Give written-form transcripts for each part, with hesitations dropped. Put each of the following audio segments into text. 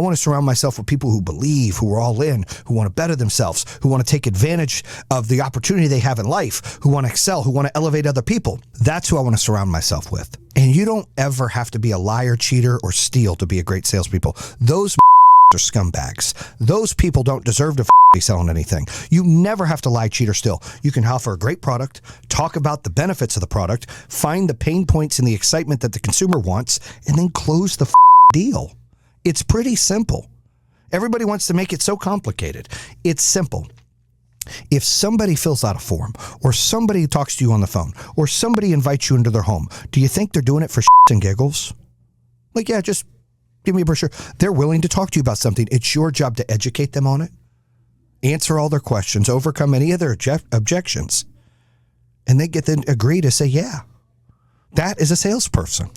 I want to surround myself with people who believe, who are all in, who want to better themselves, who want to take advantage of the opportunity they have in life, who want to excel, who want to elevate other people. That's who I want to surround myself with. And you don't ever have to be a liar, cheater, or steal to be a great salespeople. Those are scumbags. Those people don't deserve to be selling anything. You never have to lie, cheat, or steal. You can offer a great product, talk about the benefits of the product, find the pain points and the excitement that the consumer wants, and then close the deal. It's pretty simple. Everybody wants to make it so complicated. It's simple. If somebody fills out a form, or somebody talks to you on the phone, or somebody invites you into their home, do you think they're doing it for shits and giggles? Like, yeah, just give me a brochure. They're willing to talk to you about something. It's your job to educate them on it, answer all their questions, overcome any of their objections, and they get them to agree to say, yeah, that is a salesperson.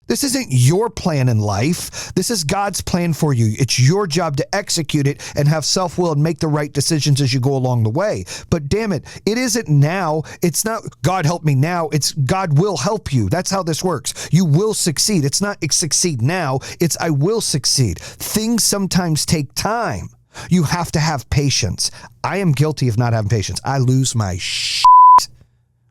This isn't your plan in life. This is God's plan for you. It's your job to execute it and have self-will and make the right decisions as you go along the way. But damn it, it isn't now. It's not God help me now. It's God will help you. That's how this works. You will succeed. It's not succeed now. It's I will succeed. Things sometimes take time. You have to have patience. I am guilty of not having patience. I lose my shit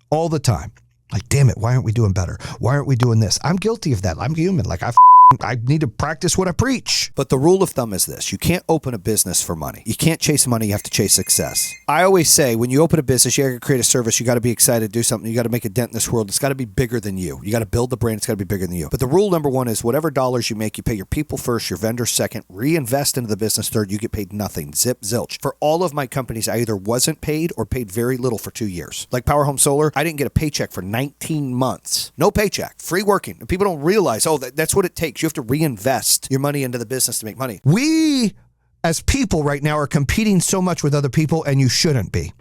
all the time. Like, damn it, why aren't we doing better? Why aren't we doing this? I'm guilty of that. I'm human. Like, I need to practice what I preach. But the rule of thumb is this. You can't open a business for money. You can't chase money. You have to chase success. I always say when you open a business, you got to create a service. You got to be excited to do something. You got to make a dent in this world. It's got to be bigger than you. You got to build the brand. It's got to be bigger than you. But the rule number one is whatever dollars you make, you pay your people first, your vendors second, reinvest into the business third. You get paid nothing. Zip, zilch. For all of my companies, I either wasn't paid or paid very little for 2 years. Like Power Home Solar, I didn't get a paycheck for 19 months. No paycheck. Free working. And people don't realize, that's what it takes. You have to reinvest your money into the business to make money. We, as people right now, are competing so much with other people, and you shouldn't be.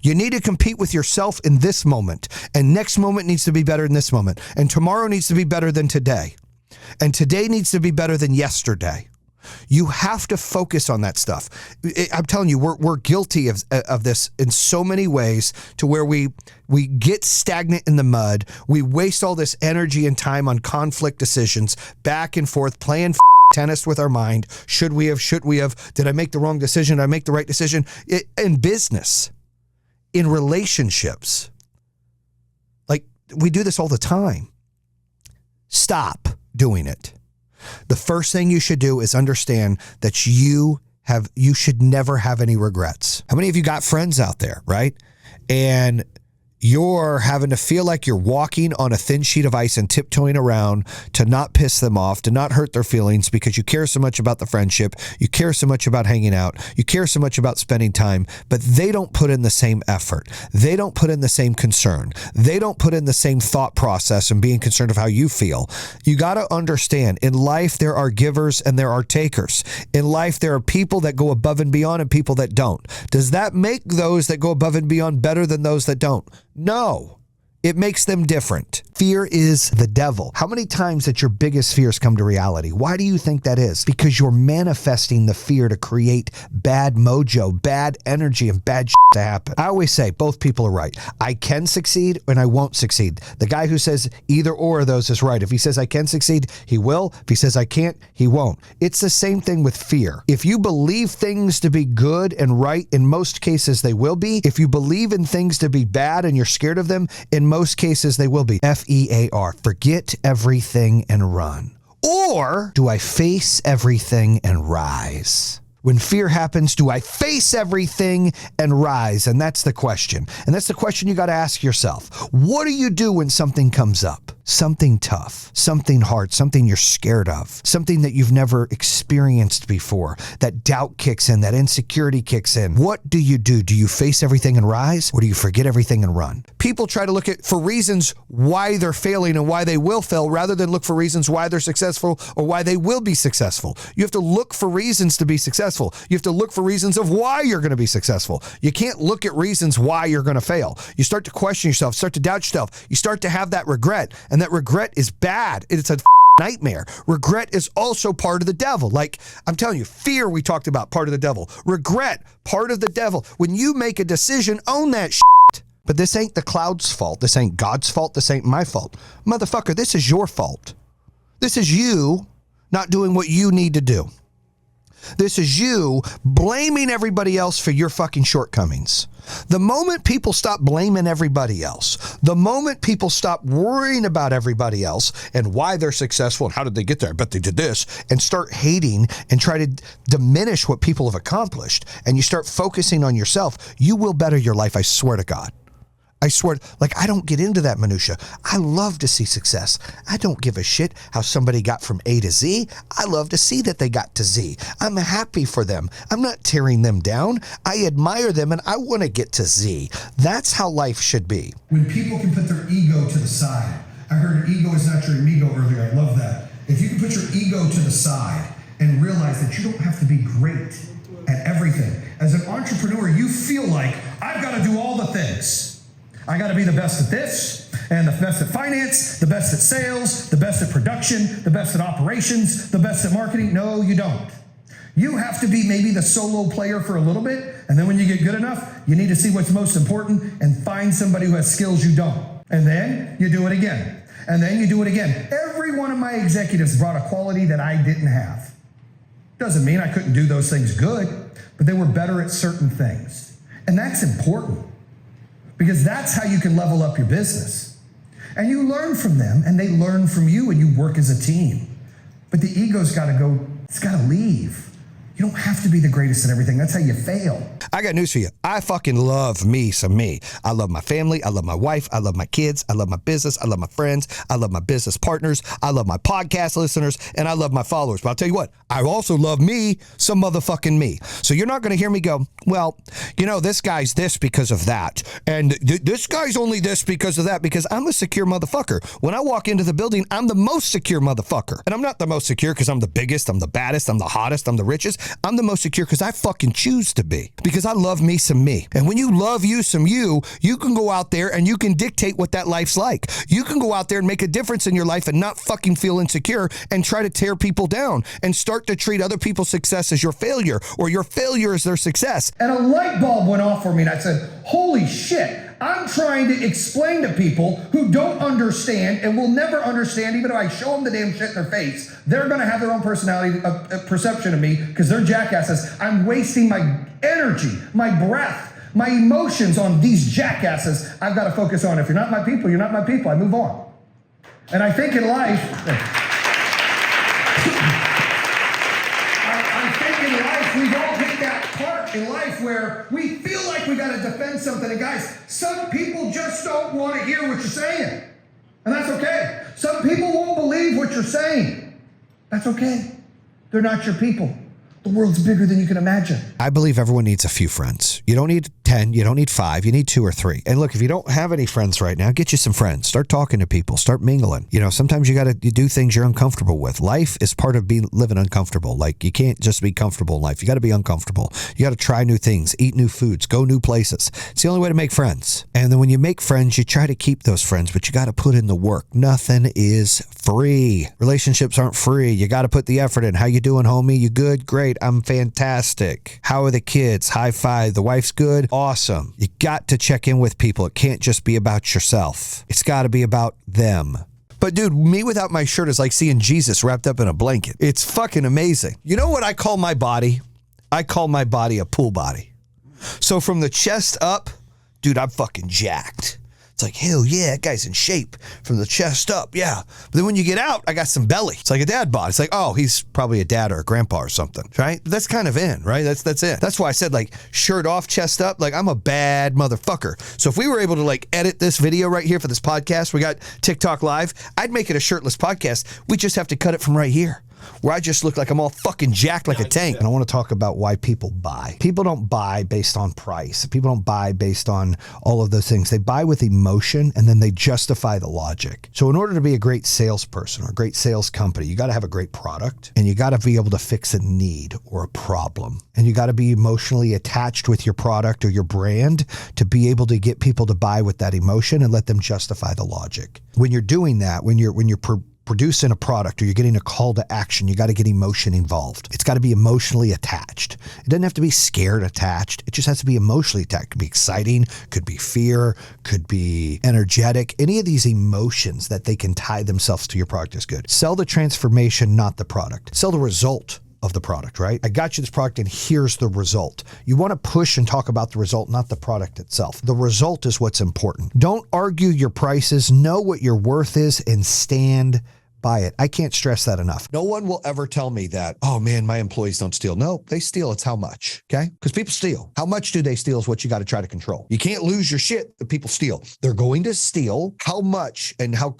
You need to compete with yourself in this moment, and next moment needs to be better than this moment, and tomorrow needs to be better than today, and today needs to be better than yesterday. You have to focus on that stuff. I'm telling you, we're guilty of this in so many ways, to where we get stagnant in the mud. We waste all this energy and time on conflict decisions, back and forth, playing tennis with our mind. Should we have? Did I make the wrong decision? Did I make the right decision? In business, in relationships. Like, we do this all the time. Stop doing it. The first thing you should do is understand that you should never have any regrets. How many of you got friends out there, right? And you're having to feel like you're walking on a thin sheet of ice and tiptoeing around to not piss them off, to not hurt their feelings, because you care so much about the friendship, you care so much about hanging out, you care so much about spending time, but they don't put in the same effort. They don't put in the same concern. They don't put in the same thought process and being concerned of how you feel. You got to understand, in life, there are givers and there are takers. In life, there are people that go above and beyond and people that don't. Does that make those that go above and beyond better than those that don't? No, it makes them different. Fear is the devil. How many times that your biggest fears come to reality? Why do you think that is? Because you're manifesting the fear to create bad mojo, bad energy, and bad shit to happen. I always say both people are right. I can succeed and I won't succeed. The guy who says either or of those is right. If he says I can succeed, he will. If he says I can't, he won't. It's the same thing with fear. If you believe things to be good and right, in most cases they will be. If you believe in things to be bad and you're scared of them, in most cases they will be. FEAR. Forget everything and run. Or do I face everything and rise? When fear happens, do I face everything and rise? And that's the question. And that's the question you got to ask yourself. What do you do when something comes up? Something tough, something hard, something you're scared of, something that you've never experienced before. That doubt kicks in, that insecurity kicks in. What do? Do you face everything and rise, or do you forget everything and run? People try to look for reasons why they're failing and why they will fail, rather than look for reasons why they're successful or why they will be successful. You have to look for reasons to be successful. You have to look for reasons of why you're going to be successful. You can't look at reasons why you're going to fail. You start to question yourself, start to doubt yourself. You start to have that regret. And that regret is bad. It's a nightmare. Regret is also part of the devil. Like, I'm telling you, fear, we talked about, part of the devil. Regret, part of the devil. When you make a decision, own that shit. But this ain't the cloud's fault. This ain't God's fault. This ain't my fault. Motherfucker, this is your fault. This is you not doing what you need to do. This is you blaming everybody else for your fucking shortcomings. The moment people stop blaming everybody else, the moment people stop worrying about everybody else and why they're successful and how did they get there, I bet they did this, and start hating and try to diminish what people have accomplished, and you start focusing on yourself, you will better your life, I swear to God. I swear, like, I don't get into that minutia. I love to see success. I don't give a shit how somebody got from A to Z. I love to see that they got to Z. I'm happy for them. I'm not tearing them down. I admire them and I want to get to Z. That's how life should be. When people can put their ego to the side. I heard ego is not your amigo earlier. I love that. If you can put your ego to the side and realize that you don't have to be great at everything. As an entrepreneur, you feel like, I've got to do all the things. I got to be the best at this, and the best at finance, the best at sales, the best at production, the best at operations, the best at marketing. No, you don't. You have to be maybe the solo player for a little bit, and then when you get good enough, you need to see what's most important and find somebody who has skills you don't. And then you do it again. And then you do it again. Every one of my executives brought a quality that I didn't have. Doesn't mean I couldn't do those things good, but they were better at certain things. And that's important. Because that's how you can level up your business. And you learn from them, and they learn from you, and you work as a team. But the ego's got to go, it's got to leave. You don't have to be the greatest at everything. That's how you fail. I got news for you. I fucking love me some me. I love my family. I love my wife. I love my kids. I love my business. I love my friends. I love my business partners. I love my podcast listeners, and I love my followers. But I'll tell you what, I also love me some motherfucking me. So you're not going to hear me go, well, you know, this guy's this because of that. And this guy's only this because of that, because I'm a secure motherfucker. When I walk into the building, I'm the most secure motherfucker. And I'm not the most secure because I'm the biggest, I'm the baddest, I'm the hottest, I'm the richest. I'm the most secure because I fucking choose to be. Because I love me some me. And when you love you some you can go out there and you can dictate what that life's like. You can go out there and make a difference in your life and not fucking feel insecure and try to tear people down and start to treat other people's success as your failure or your failure as their success. And a light bulb went off for me and I said, holy shit, I'm trying to explain to people who don't understand and will never understand, even if I show them the damn shit in their face, they're going to have their own personality, perception of me because they're jackasses. I'm wasting my energy, my breath, my emotions on these jackasses. I've got to focus on, if you're not my people, you're not my people. I move on. And I think in life, we've all hit that part in life where we feel like we got to defend something. And guys, some people just don't want to hear what you're saying. And that's okay. Some people won't believe what you're saying. That's okay. They're not your people. The world's bigger than you can imagine. I believe everyone needs a few friends. You don't need 10, you don't need 5, you need 2 or 3. And look, if you don't have any friends right now, get you some friends. Start talking to people, start mingling. You know, sometimes you do things you're uncomfortable with. Life is part of living uncomfortable. Like, you can't just be comfortable in life. You got to be uncomfortable. You got to try new things, eat new foods, go new places. It's the only way to make friends. And then when you make friends, you try to keep those friends, but you got to put in the work. Nothing is free. Relationships aren't free. You got to put the effort in. How you doing, homie? You good? Great. I'm fantastic. How are the kids? High five. The wife's good? Awesome. You got to check in with people. It can't just be about yourself. It's got to be about them. But dude, me without my shirt is like seeing Jesus wrapped up in a blanket. It's fucking amazing. You know what I call my body? I call my body a pool body. So from the chest up, dude, I'm fucking jacked. It's like, hell yeah, that guy's in shape. From the chest up, yeah. But then when you get out, I got some belly. It's like a dad bod. It's like, oh, he's probably a dad or a grandpa or something, right? That's kind of in, right? That's it. That's why I said, like, shirt off, chest up. Like, I'm a bad motherfucker. So if we were able to, like, edit this video right here for this podcast, we got TikTok Live, I'd make it a shirtless podcast. We just have to cut it from right here, where I just look like I'm all fucking jacked like a tank. And I want to talk about why people buy. People don't buy based on price. People don't buy based on all of those things. They buy with emotion, and then they justify the logic. So in order to be a great salesperson or a great sales company, you got to have a great product, and you got to be able to fix a need or a problem. And you got to be emotionally attached with your product or your brand to be able to get people to buy with that emotion and let them justify the logic. When you're doing that, when you're producing a product or you're getting a call to action, you got to get emotion involved. It's got to be emotionally attached. It doesn't have to be scared attached. It just has to be emotionally attached. It could be exciting, could be fear, could be energetic. Any of these emotions that they can tie themselves to your product is good. Sell the transformation, not the product. Sell the result of the product, right? I got you this product and here's the result. You want to push and talk about the result, not the product itself. The result is what's important. Don't argue your prices. Know what your worth is and stand by it. I can't stress that enough. No one will ever tell me that, oh man, my employees don't steal. No, they steal. It's how much, okay? Because people steal. How much do they steal is what you got to try to control. You can't lose your shit that people steal. They're going to steal. How much and how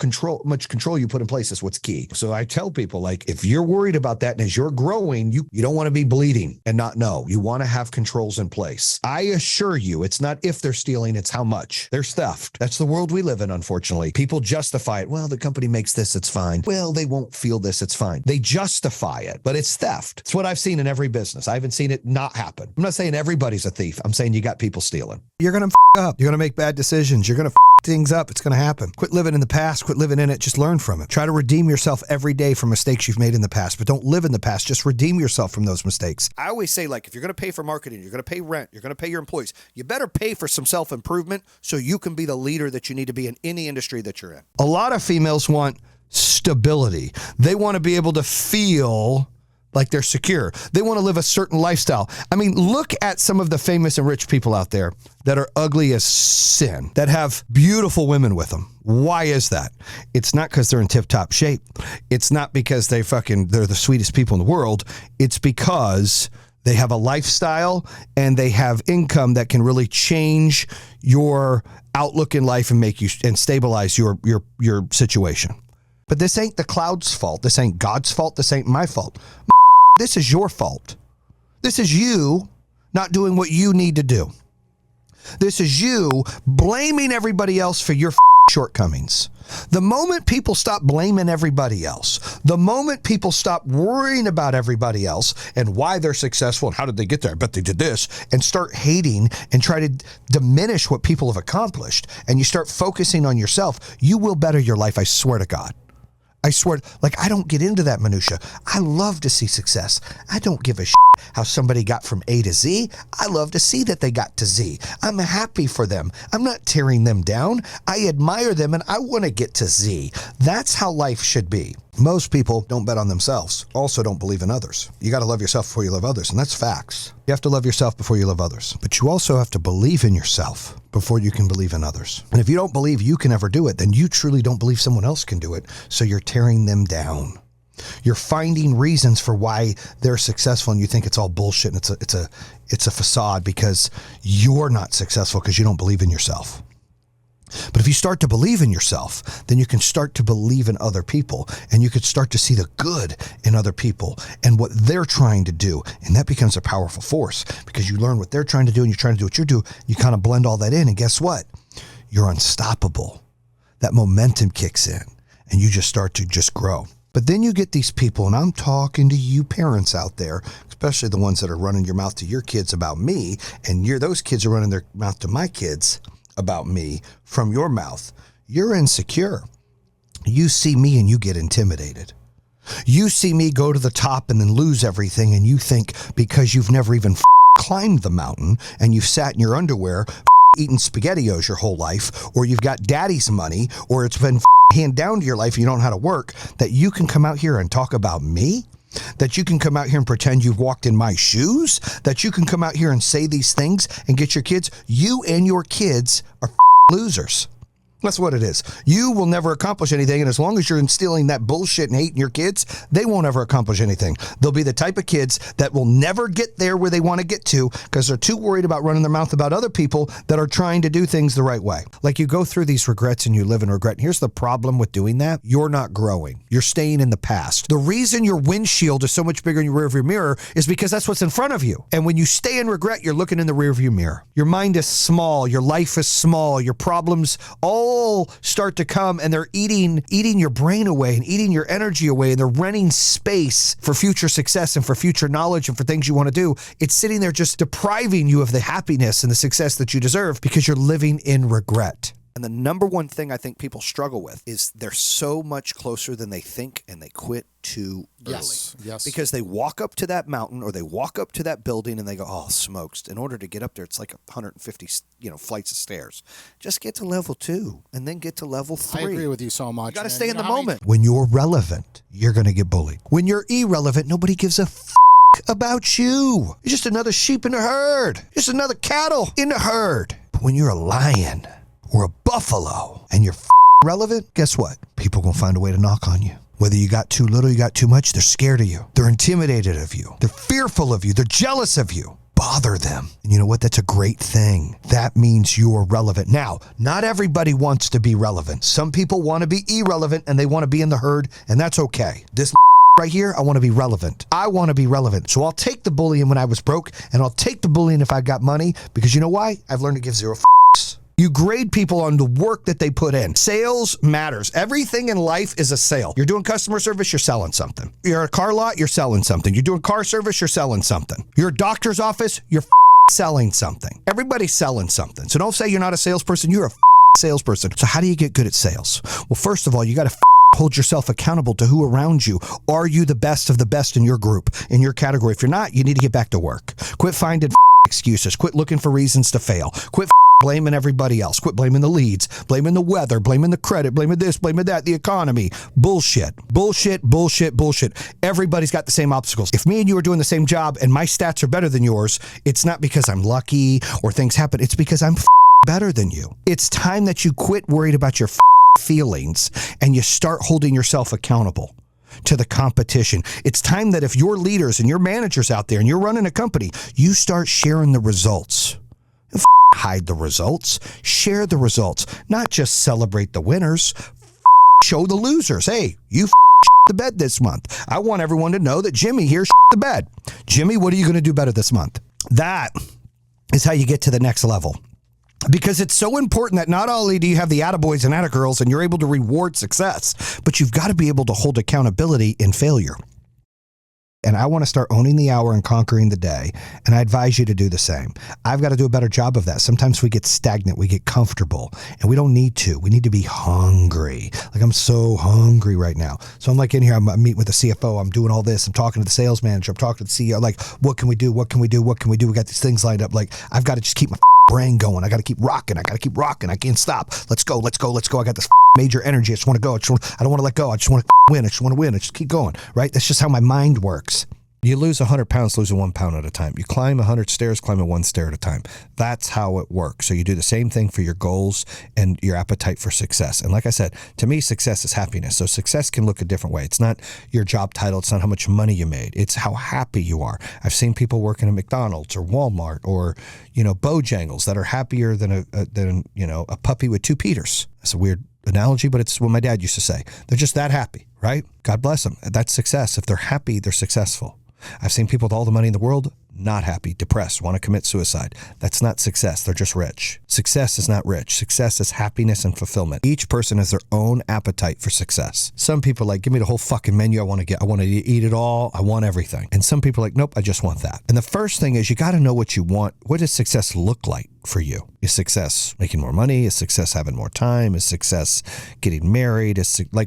much control you put in place is what's key. So I tell people, like, if you're worried about that and as you're growing, you don't want to be bleeding and not know. You want to have controls in place. I assure you, it's not if they're stealing, it's how much. There's theft. That's the world we live in, unfortunately. People justify it. Well, the company makes this, it's fine. Well, they won't feel this, it's fine. They justify it, but it's theft. It's what I've seen in every business. I haven't seen it not happen. I'm not saying everybody's a thief. I'm saying you got people stealing. You're going to up. You're going to make bad decisions. You're going to things up. It's going to happen. Quit living in the past. Quit living in it. Just learn from it. Try to redeem yourself every day from mistakes you've made in the past, but don't live in the past. Just redeem yourself from those mistakes. I always say, like, if you're going to pay for marketing, you're going to pay rent, you're going to pay your employees, you better pay for some self-improvement so you can be the leader that you need to be in any industry that you're in. A lot of females want stability. They want to be able to feel like they're secure. They want to live a certain lifestyle. I mean, look at some of the famous and rich people out there that are ugly as sin, that have beautiful women with them. Why is that? It's not because they're in tip-top shape. It's not because they're the sweetest people in the world. It's because they have a lifestyle and they have income that can really change your outlook in life and make you and stabilize your situation. But this ain't the cloud's fault. This ain't God's fault. This ain't my fault. This is your fault. This is you not doing what you need to do. This is you blaming everybody else for your shortcomings. The moment people stop blaming everybody else, the moment people stop worrying about everybody else and why they're successful and how did they get there, I bet they did this, and start hating and try to diminish what people have accomplished, and you start focusing on yourself, you will better your life, I swear to God. I swear, like, I don't get into that minutia. I love to see success. I don't give a shit how somebody got from A to Z. I love to see that they got to Z. I'm happy for them. I'm not tearing them down. I admire them and I want to get to Z. That's how life should be. Most people don't bet on themselves, also don't believe in others. You got to love yourself before you love others, and that's facts. You have to love yourself before you love others, but you also have to believe in yourself before you can believe in others. And if you don't believe you can ever do it, then you truly don't believe someone else can do it, so you're tearing them down. You're finding reasons for why they're successful, and you think it's all bullshit, and it's a facade because you're not successful because you don't believe in yourself. But if you start to believe in yourself, then you can start to believe in other people, and you can start to see the good in other people and what they're trying to do. And that becomes a powerful force because you learn what they're trying to do and you're trying to do what you do. You kind of blend all that in, and guess what? You're unstoppable. That momentum kicks in and you just start to just grow. But then you get these people, and I'm talking to you parents out there, especially the ones that are running your mouth to your kids about me, and those kids are running their mouth to my kids about me from your mouth. You're insecure. You see me and you get intimidated. You see me go to the top and then lose everything, and you think because you've never even climbed the mountain and you've sat in your underwear eating SpaghettiOs your whole life, or you've got daddy's money, or it's been handed down to your life and you don't know how to work, that you can come out here and talk about me? That you can come out here and pretend you've walked in my shoes? That you can come out here and say these things and get your kids? You and your kids are losers. That's what it is. You will never accomplish anything, and as long as you're instilling that bullshit and hate in your kids, they won't ever accomplish anything. They'll be the type of kids that will never get there where they want to get to because they're too worried about running their mouth about other people that are trying to do things the right way. Like, you go through these regrets and you live in regret. And here's the problem with doing that. You're not growing. You're staying in the past. The reason your windshield is so much bigger in your rearview mirror is because that's what's in front of you. And when you stay in regret, you're looking in the rearview mirror. Your mind is small. Your life is small. Your problems all start to come, and they're eating your brain away and eating your energy away, and they're renting space for future success and for future knowledge and for things you want to do. It's sitting there just depriving you of the happiness and the success that you deserve because you're living in regret. And the number one thing I think people struggle with is they're so much closer than they think, and they quit too early. Yes. Because they walk up to that mountain or they walk up to that building and they go, oh, smokes. In order to get up there, it's like 150, flights of stairs. Just get to level 2 and then get to level 3. I agree with you so much. You got to man. stay in the how many- moment. When you're relevant, you're going to get bullied. When you're irrelevant, nobody gives a about you. You're just another sheep in the herd. Just another cattle in the herd. But when you're a lion or a buffalo and you're relevant, guess what? People are going to find a way to knock on you. Whether you got too little, you got too much, they're scared of you. They're intimidated of you. They're fearful of you. They're jealous of you. Bother them. And you know what? That's a great thing. That means you're relevant. Now, not everybody wants to be relevant. Some people want to be irrelevant and they want to be in the herd, and that's okay. This right here, I want to be relevant. I want to be relevant. So I'll take the bullying when I was broke, and I'll take the bullying if I got money, because you know why? I've learned to give zero f***s. You grade people on the work that they put in. Sales matters. Everything in life is a sale. You're doing customer service, you're selling something. You're at a car lot, you're selling something. You're doing car service, you're selling something. You're a doctor's office, you're selling something. Everybody's selling something. So don't say you're not a salesperson, you're a salesperson. So how do you get good at sales? Well, first of all, you got to hold yourself accountable to who around you. Are you the best of the best in your group, in your category? If you're not, you need to get back to work. Quit finding excuses. Quit looking for reasons to fail. Quit blaming everybody else. Quit blaming the leads, blaming the weather, blaming the credit, blaming this, blaming that, the economy. Bullshit. Everybody's got the same obstacles. If me and you are doing the same job and my stats are better than yours, it's not because I'm lucky or things happen. It's because I'm better than you. It's time that you quit worried about your feelings and you start holding yourself accountable to the competition. It's time that if your leaders and your managers out there and you're running a company, you start sharing the results. Hide the results, share the results, not just celebrate the winners. Show the losers, hey, you the bed this month. I want everyone to know that Jimmy here the bed. Jimmy, what are you going to do better this month? That is how you get to the next level. Because it's so important that not only do you have the attaboys and attagirls and you're able to reward success, but you've got to be able to hold accountability in failure. And I want to start owning the hour and conquering the day. And I advise you to do the same. I've got to do a better job of that. Sometimes we get stagnant, we get comfortable, and we don't need to. We need to be hungry. Like, I'm so hungry right now. So I'm like in here, I'm meeting with the CFO. I'm doing all this. I'm talking to the sales manager. I'm talking to the CEO. Like, what can we do? What can we do? What can we do? We got these things lined up. Like, I've got to just keep my brain going. I got to keep rocking. I can't stop. Let's go. I got this major energy. I just want to go. I don't want to let go. I just want to win. I just want to win. I just keep going, right? That's just how my mind works. You lose 100 pounds, losing 1 pound at a time. You climb 100 stairs, climb it 1 stair at a time. That's how it works. So you do the same thing for your goals and your appetite for success. And like I said, to me, success is happiness. So success can look a different way. It's not your job title. It's not how much money you made. It's how happy you are. I've seen people working at McDonald's or Walmart or, Bojangles that are happier than a puppy with 2 Peters. That's a weird analogy, but it's what my dad used to say. They're just that happy, right? God bless them. That's success. If they're happy, they're successful. I've seen people with all the money in the world, not happy, depressed, want to commit suicide. That's not success. They're just rich. Success is not rich. Success is happiness and fulfillment. Each person has their own appetite for success. Some people are like, give me the whole fucking menu. I want to eat it all. I want everything. And some people are like, nope, I just want that. And the first thing is you got to know what you want. What does success look like for you? Is success making more money? Is success having more time? Is success getting married?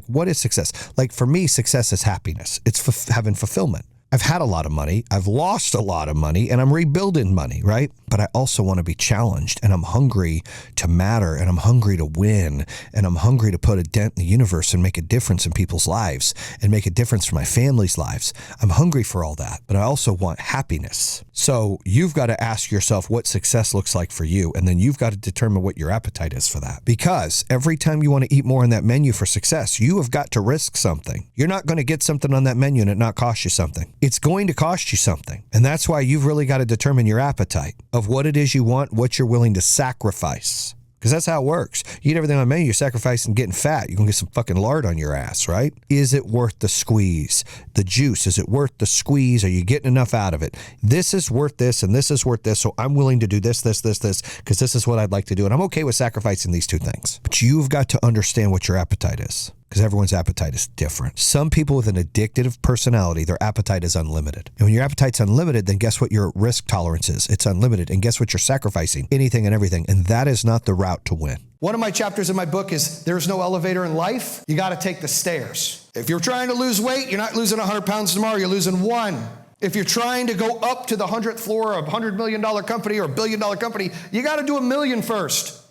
What is success? Like for me, success is happiness. It's having fulfillment. I've had a lot of money, I've lost a lot of money, and I'm rebuilding money, right? But I also want to be challenged, and I'm hungry to matter, and I'm hungry to win, and I'm hungry to put a dent in the universe and make a difference in people's lives and make a difference for my family's lives. I'm hungry for all that, but I also want happiness. So you've got to ask yourself what success looks like for you, and then you've got to determine what your appetite is for that. Because every time you want to eat more on that menu for success, you have got to risk something. You're not going to get something on that menu and it not cost you something. It's going to cost you something. And that's why you've really got to determine your appetite of what it is you want, what you're willing to sacrifice. Because that's how it works. You eat everything on the menu, you're sacrificing getting fat. You're going to get some fucking lard on your ass, right? Is it worth the squeeze? The juice, is it worth the squeeze? Are you getting enough out of it? This is worth this and this is worth this. So I'm willing to do this, because this is what I'd like to do. And I'm okay with sacrificing these two things. But you've got to understand what your appetite is. because everyone's appetite is different. Some people with an addictive personality, their appetite is unlimited. And when your appetite's unlimited, then guess what your risk tolerance is? It's unlimited. And guess what you're sacrificing? Anything and everything. And that is not the route to win. One of my chapters in my book is there's no elevator in life. You got to take the stairs. If you're trying to lose weight, you're not losing 100 pounds tomorrow. You're losing 1. If you're trying to go up to the 100th floor of a $100 million company or a $1 billion company, you got to do 1 million first,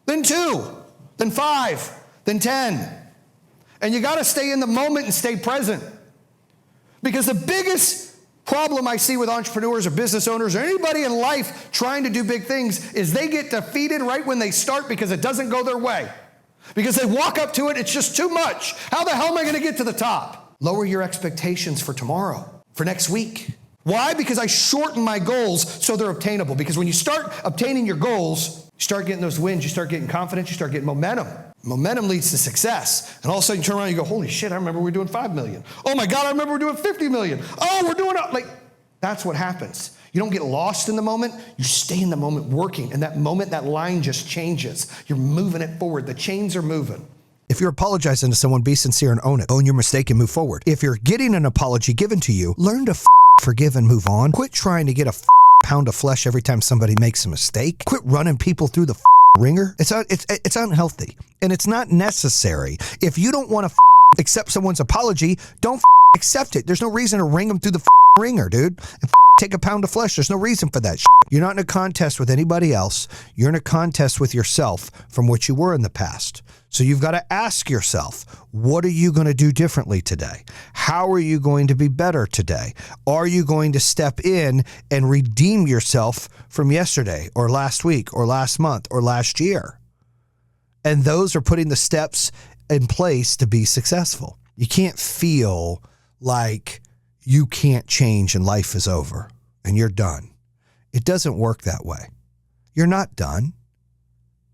then 2, then 5, then 10. And you got to stay in the moment and stay present. Because the biggest problem I see with entrepreneurs or business owners or anybody in life trying to do big things is they get defeated right when they start because it doesn't go their way. Because they walk up to it, it's just too much. How the hell am I going to get to the top? Lower your expectations for tomorrow, for next week. Why? Because I shorten my goals so they're obtainable. Because when you start obtaining your goals, you start getting those wins, you start getting confidence, you start getting momentum. Momentum leads to success. And all of a sudden you turn around and you go, holy shit, I remember we were doing 5 million. Oh my God, I remember we were doing 50 million. Oh, we're doing it. Like, that's what happens. You don't get lost in the moment. You stay in the moment working. And that moment, that line just changes. You're moving it forward. The chains are moving. If you're apologizing to someone, be sincere and own it. Own your mistake and move forward. If you're getting an apology given to you, learn to forgive and move on. Quit trying to get a pound of flesh every time somebody makes a mistake. Quit running people through the ringer. It's unhealthy and it's not necessary. If you don't want to accept someone's apology, don't accept it. There's no reason to ring them through the ringer, dude. And take a pound of flesh. There's no reason for that. You're not in a contest with anybody else. You're in a contest with yourself from what you were in the past. So you've got to ask yourself, what are you going to do differently today? How are you going to be better today? Are you going to step in and redeem yourself from yesterday or last week or last month or last year? And those are putting the steps in place to be successful. You can't feel like you can't change and life is over and you're done. It doesn't work that way. You're not done.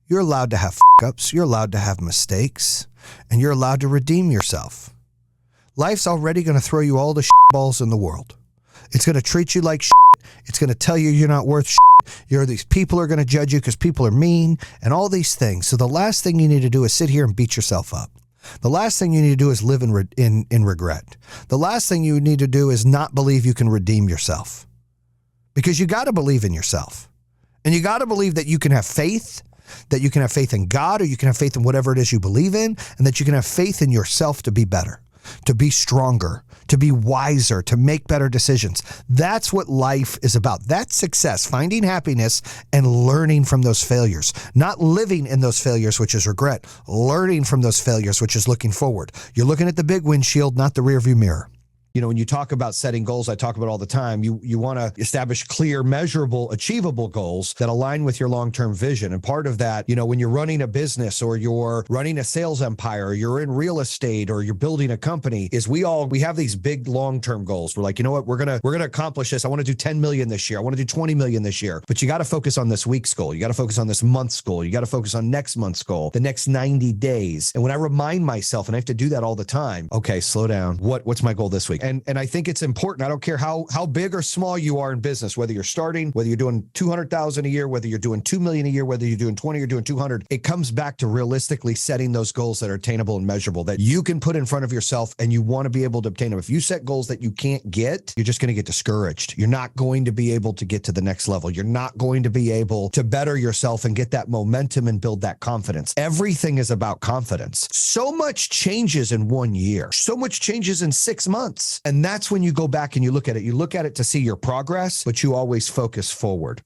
You're allowed to have fuck-ups, you're allowed to have mistakes, and you're allowed to redeem yourself. Life's already going to throw you all the balls in the world. It's going to treat you like shit. It's going to tell you you're not worth shit. These people are going to judge you because people are mean and all these things. So the last thing you need to do is sit here and beat yourself up. The last thing you need to do is live in regret. The last thing you need to do is not believe you can redeem yourself. Because you got to believe in yourself. And you got to believe that you can have faith, that you can have faith in God, or you can have faith in whatever it is you believe in, and that you can have faith in yourself to be better, to be stronger, to be wiser, to make better decisions. That's what life is about. That's success, finding happiness and learning from those failures, not living in those failures, which is regret, learning from those failures, which is looking forward. You're looking at the big windshield, not the rearview mirror. You know, when you talk about setting goals, I talk about all the time, you want to establish clear, measurable, achievable goals that align with your long-term vision. And part of that, you know, when you're running a business or you're running a sales empire, or you're in real estate or you're building a company, is we have these big long-term goals. We're like, you know what, we're going to accomplish this. I want to do 10 million this year. I want to do 20 million this year. But you got to focus on this week's goal. You got to focus on this month's goal. You got to focus on next month's goal, the next 90 days. And when I remind myself, and I have to do that all the time, okay, slow down. What's my goal this week? And I think it's important. I don't care how big or small you are in business, whether you're starting, whether you're doing 200,000 a year, whether you're doing 2 million a year, whether you're doing 20 or doing 200, it comes back to realistically setting those goals that are attainable and measurable that you can put in front of yourself and you want to be able to obtain them. If you set goals that you can't get, you're just going to get discouraged. You're not going to be able to get to the next level. You're not going to be able to better yourself and get that momentum and build that confidence. Everything is about confidence. So much changes in 1 year. So much changes in 6 months. And that's when you go back and you look at it to see your progress, but you always focus forward.